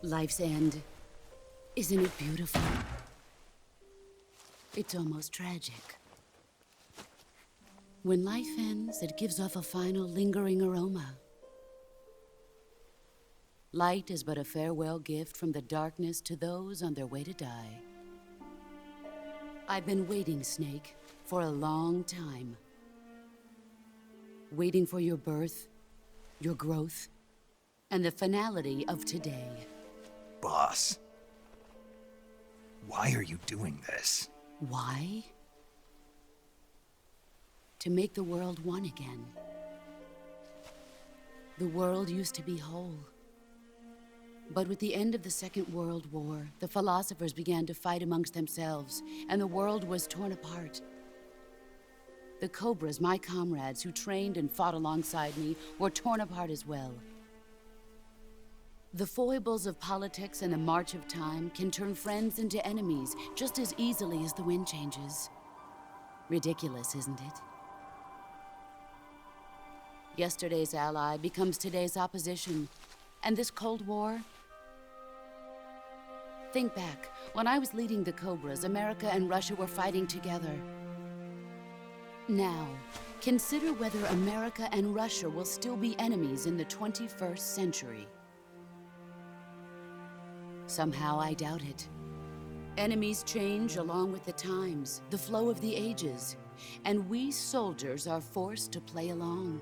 Life's end. Isn't it beautiful? It's almost tragic. When life ends, it gives off a final lingering aroma. Light is but a farewell gift from the darkness to those on their way to die. I've been waiting, Snake, for a long time. Waiting for your birth, your growth, and the finality of today. Boss, why are you doing this? Why? To make the world one again. The world used to be whole. But with the end of the Second World War, the philosophers began to fight amongst themselves, and the world was torn apart. The Cobras, my comrades who trained and fought alongside me, were torn apart as well. The foibles of politics and the march of time can turn friends into enemies just as easily as the wind changes. Ridiculous, isn't it? Yesterday's ally becomes today's opposition. And this Cold War? Think back. When I was leading the Cobras, America and Russia were fighting together. Now, consider whether America and Russia will still be enemies in the 21st century. Somehow I doubt it. Enemies change along with the times, the flow of the ages, and we soldiers are forced to play along.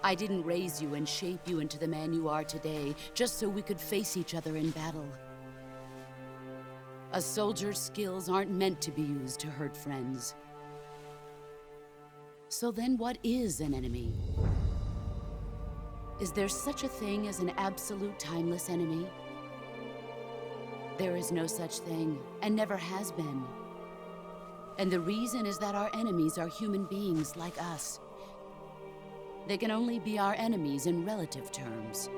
I didn't raise you and shape you into the man you are today just so we could face each other in battle. A soldier's skills aren't meant to be used to hurt friends. So then what is an enemy? Is there such a thing as an absolute timeless enemy? There is no such thing, and never has been. And the reason is that our enemies are human beings like us. They can only be our enemies in relative terms.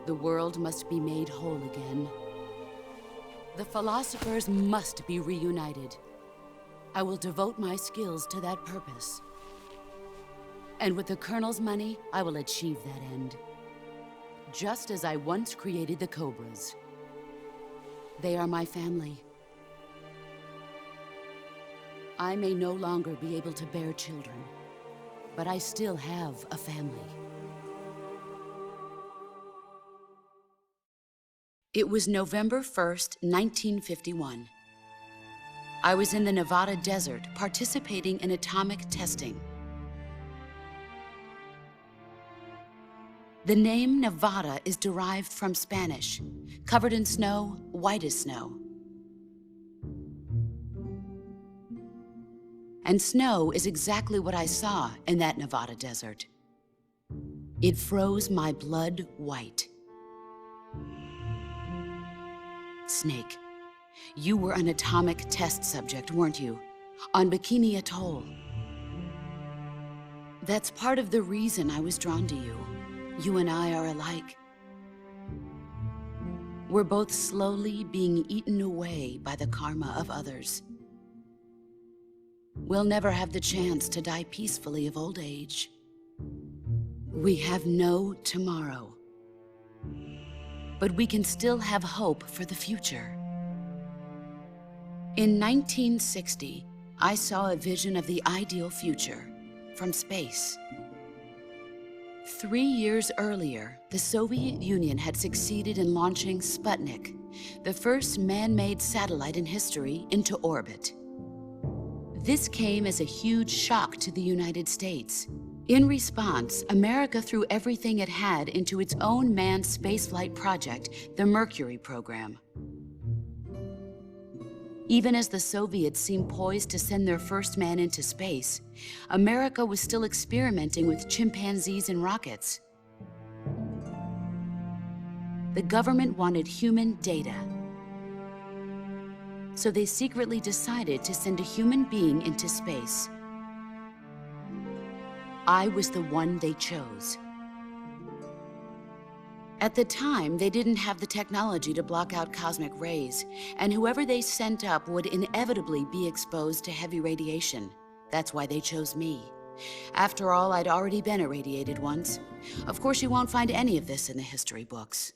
The world must be made whole again. The philosophers must be reunited. I will devote my skills to that purpose. And with the Colonel's money, I will achieve that end. Just as I once created the Cobras. They are my family. I may no longer be able to bear children, but I still have a family. It was November 1st, 1951. I was in the Nevada desert participating in atomic testing. The name Nevada is derived from Spanish, covered in snow, white as snow. And snow is exactly what I saw in that Nevada desert. It froze my blood white. Snake, you were an atomic test subject, weren't you? On Bikini Atoll. That's part of the reason I was drawn to you. You and I are alike. We're both slowly being eaten away by the karma of others. We'll never have the chance to die peacefully of old age. We have no tomorrow. But we can still have hope for the future. In 1960, I saw a vision of the ideal future from space. 3 years earlier, the Soviet Union had succeeded in launching Sputnik, the first man-made satellite in history, into orbit. This came as a huge shock to the United States. In response, America threw everything it had into its own manned spaceflight project, the Mercury program. Even as the Soviets seemed poised to send their first man into space, America was still experimenting with chimpanzees and rockets. The government wanted human data. So they secretly decided to send a human being into space. I was the one they chose. At the time, they didn't have the technology to block out cosmic rays, and whoever they sent up would inevitably be exposed to heavy radiation. That's why they chose me. After all, I'd already been irradiated once. Of course, you won't find any of this in the history books.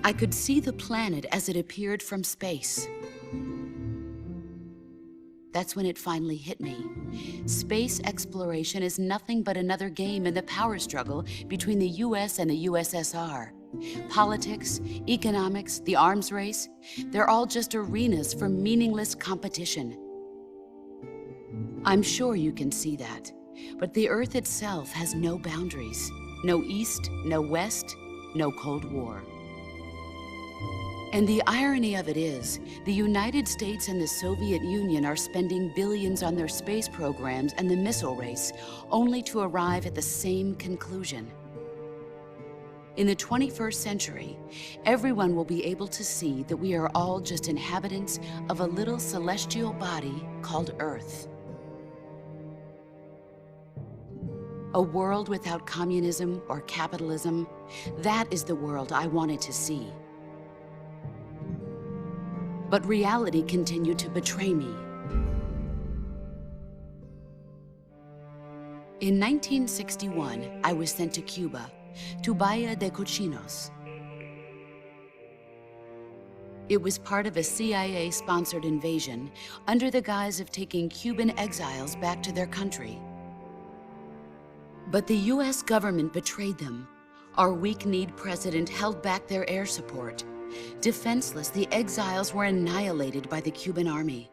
I could see the planet as it appeared from space. That's when it finally hit me. Space exploration is nothing but another game in the power struggle between the US and the USSR. Politics, economics, the arms race, they're all just arenas for meaningless competition. I'm sure you can see that, but the Earth itself has no boundaries. No East, no West, no Cold War. And the irony of it is, the United States and the Soviet Union are spending billions on their space programs and the missile race, only to arrive at the same conclusion. In the 21st century, everyone will be able to see that we are all just inhabitants of a little celestial body called Earth. A world without communism or capitalism, that is the world I wanted to see. But reality continued to betray me. In 1961, I was sent to Cuba, to Bahia de Cochinos. It was part of a CIA-sponsored invasion under the guise of taking Cuban exiles back to their country. But the US government betrayed them. Our weak-kneed president held back their air support. Defenseless, the exiles were annihilated by the Cuban army.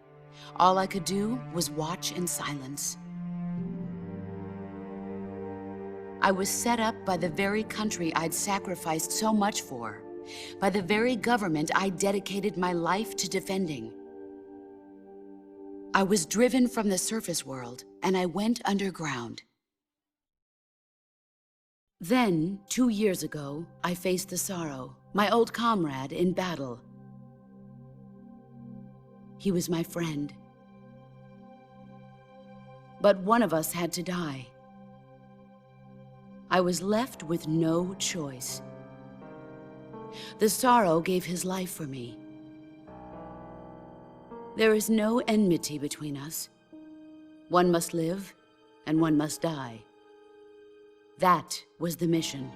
All I could do was watch in silence. I was set up by the very country I'd sacrificed so much for, by the very government I dedicated my life to defending. I was driven from the surface world, and I went underground. Then, 2 years ago, I faced the Sorrow, my old comrade in battle. He was my friend. But one of us had to die. I was left with no choice. The Sorrow gave his life for me. There is no enmity between us. One must live, and one must die. That was the mission.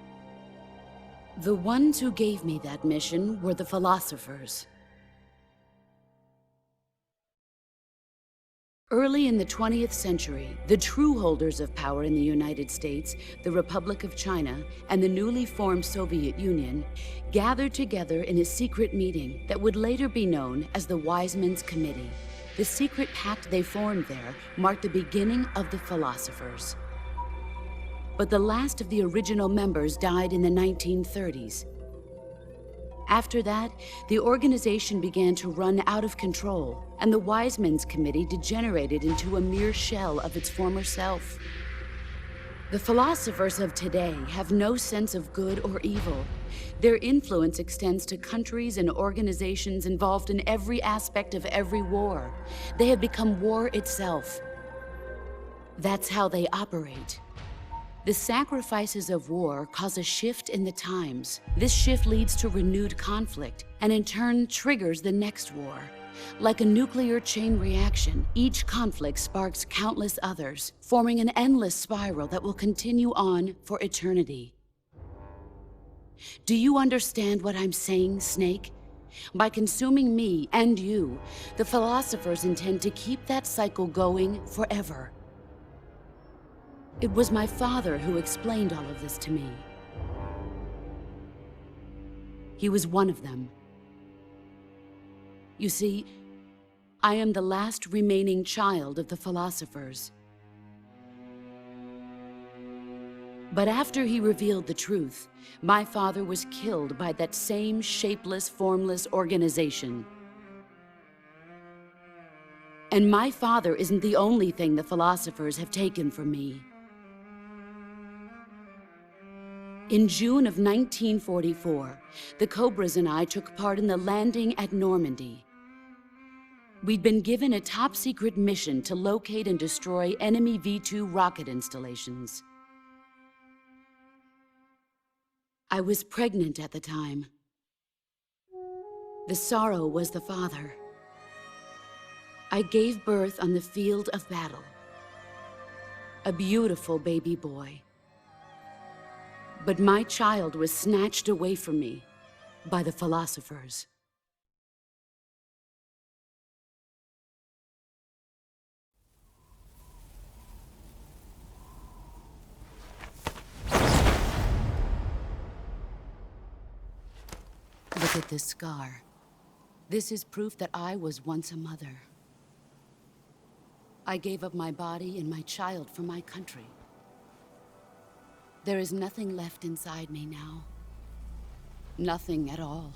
The ones who gave me that mission were the philosophers. Early in the 20th century, the true holders of power in the United States, the Republic of China, and the newly formed Soviet Union gathered together in a secret meeting that would later be known as the Wiseman's Committee. The secret pact they formed there marked the beginning of the philosophers. But the last of the original members died in the 1930s. After that, the organization began to run out of control, and the Wiseman's Committee degenerated into a mere shell of its former self. The philosophers of today have no sense of good or evil. Their influence extends to countries and organizations involved in every aspect of every war. They have become war itself. That's how they operate. The sacrifices of war cause a shift in the times. This shift leads to renewed conflict, and in turn triggers the next war. Like a nuclear chain reaction, each conflict sparks countless others, forming an endless spiral that will continue on for eternity. Do you understand what I'm saying, Snake? By consuming me and you, the philosophers intend to keep that cycle going forever. It was my father who explained all of this to me. He was one of them. You see, I am the last remaining child of the philosophers. But after he revealed the truth, my father was killed by that same shapeless, formless organization. And my father isn't the only thing the philosophers have taken from me. In June of 1944, the Cobras and I took part in the landing at Normandy. We'd been given a top-secret mission to locate and destroy enemy V-2 rocket installations. I was pregnant at the time. The Sorrow was the father. I gave birth on the field of battle. A beautiful baby boy. But my child was snatched away from me by the philosophers. Look at this scar. This is proof that I was once a mother. I gave up my body and my child for my country. There is nothing left inside me now. Nothing at all.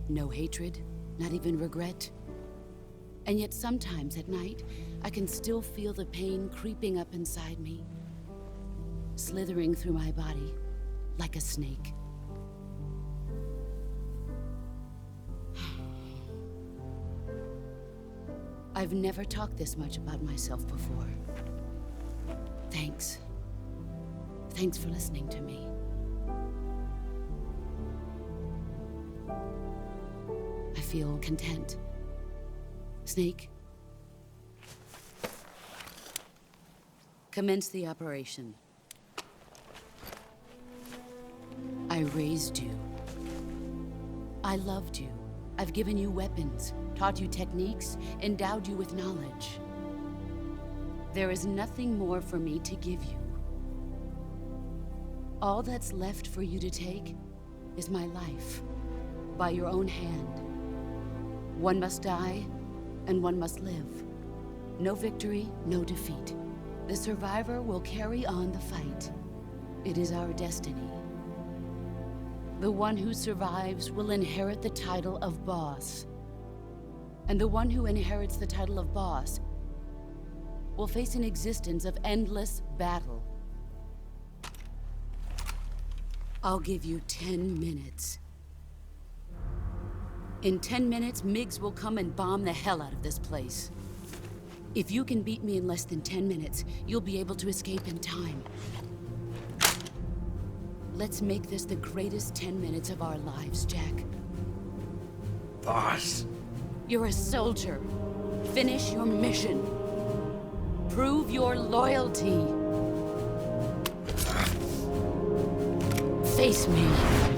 No hatred, not even regret. And yet sometimes at night, I can still feel the pain creeping up inside me, slithering through my body like a snake. I've never talked this much about myself before. Thanks. Thanks for listening to me. I feel content. Snake, commence the operation. I raised you. I loved you. I've given you weapons, taught you techniques, endowed you with knowledge. There is nothing more for me to give you. All that's left for you to take is my life, by your own hand. One must die, and one must live. No victory, no defeat. The survivor will carry on the fight. It is our destiny. The one who survives will inherit the title of boss. And the one who inherits the title of boss will face an existence of endless battle. I'll give you 10 minutes. In 10 minutes, MiGs will come and bomb the hell out of this place. If you can beat me in less than 10 minutes, you'll be able to escape in time. Let's make this the greatest 10 minutes of our lives, Jack. Boss. You're a soldier. Finish your mission. Prove your loyalty. Face me.